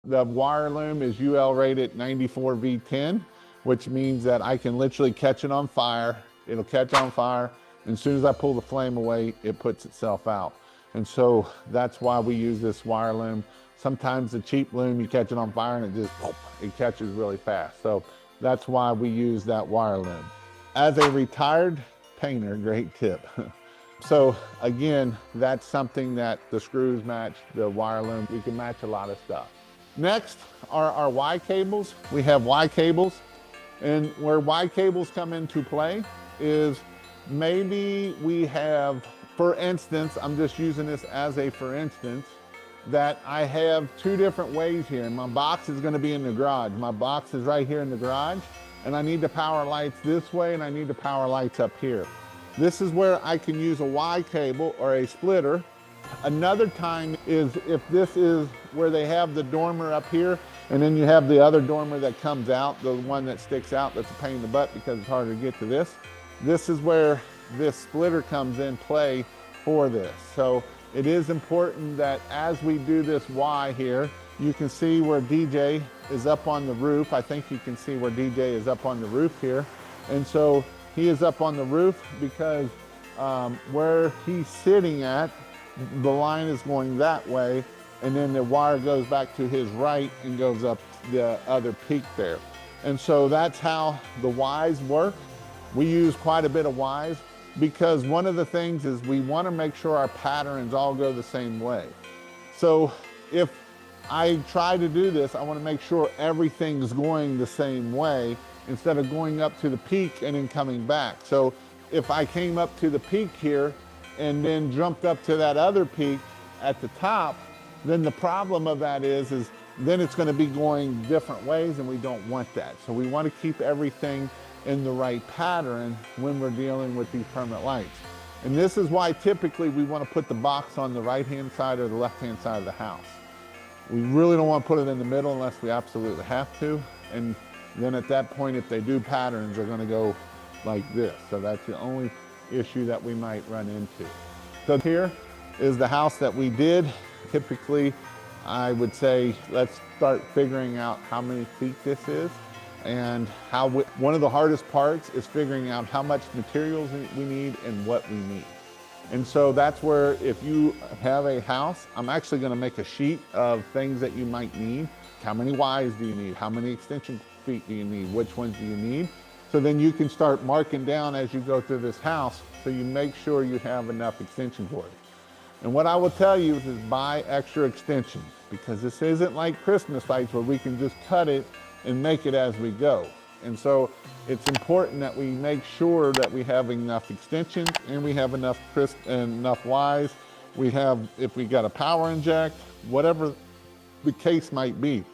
The wire loom is UL rated 94V10, which means that I can literally catch it on fire. It'll catch on fire. And as soon as I pull the flame away, it puts itself out. And so that's why we use this wire loom. Sometimes the cheap loom, you catch it on fire and it just, it catches really fast. So that's why we use that wire loom. As a retired painter, great tip. So again, that's something that the screws match, the wire loom. We can match a lot of stuff. Next are our Y cables. We have Y cables, and where Y cables come into play is maybe we have, for instance, I'm just using this as a for instance, that I have two different ways here. My box is going to be in the garage. My box is right here in the garage, and I need the power lights this way, and I need the power lights up here. This is where I can use a Y cable or a splitter. Another time is if this is where they have the dormer up here, and then you have the other dormer that comes out, the one that sticks out, that's a pain in the butt because it's harder to get to this. This is where this splitter comes in play for this. So it is important that as we do this Y here, you can see where DJ is up on the roof. I think you can see where DJ is up on the roof here. And so he is up on the roof because where he's sitting at, the line is going that way, and then the wire goes back to his right and goes up the other peak there. And so that's how the Ys work. We use quite a bit of Ys because one of the things is we want to make sure our patterns all go the same way. So if I try to do this, I want to make sure everything's going the same way instead of going up to the peak and then coming back. So if I came up to the peak here and then jumped up to that other peak at the top, then the problem of that is then it's going to be going different ways, and we don't want that. So we want to keep everything in the right pattern when we're dealing with these permanent lights. And this is why typically we want to put the box on the right-hand side or the left-hand side of the house. We really don't want to put it in the middle unless we absolutely have to. And then at that point, if they do patterns, they're going to go like this. So that's the only issue that we might run into. So here is the house that we did. Typically, I would say, let's start figuring out how many feet this is, and one of the hardest parts is figuring out how much materials we need and what we need. And so that's where, if you have a house, I'm actually going to make a sheet of things that you might need. How many Ys do you need? How many extension feet do you need? Which ones do you need? So then you can start marking down as you go through this house, so you make sure you have enough extension cords. And what I will tell you is buy extra extensions, because this isn't like Christmas lights where we can just cut it and make it as we go. And so it's important that we make sure that we have enough extensions and we have enough crisp and enough Ys. We have, if we got a power inject, whatever the case might be.